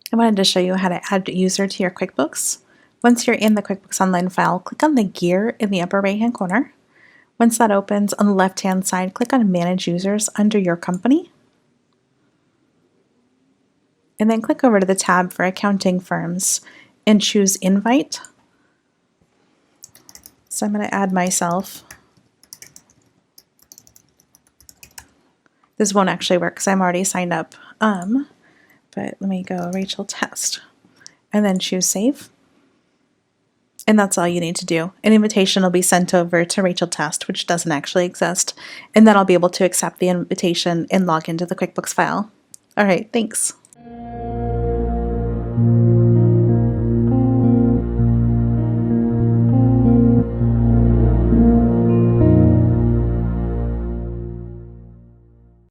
I wanted to show you how to add a user to your QuickBooks. Once you're in the QuickBooks Online file, click on the gear in the upper right-hand corner. Once that opens, on the left-hand side, click on Manage Users under your company. And then click over to the tab for accounting firms and choose Invite. So I'm going to add myself. This won't actually work because I'm already signed up. But let me go Rachel Test and then choose Save. And that's all you need to do. An invitation will be sent over to Rachel Test, which doesn't actually exist, and then I'll be able to accept the invitation and log into the QuickBooks file. All right, thanks.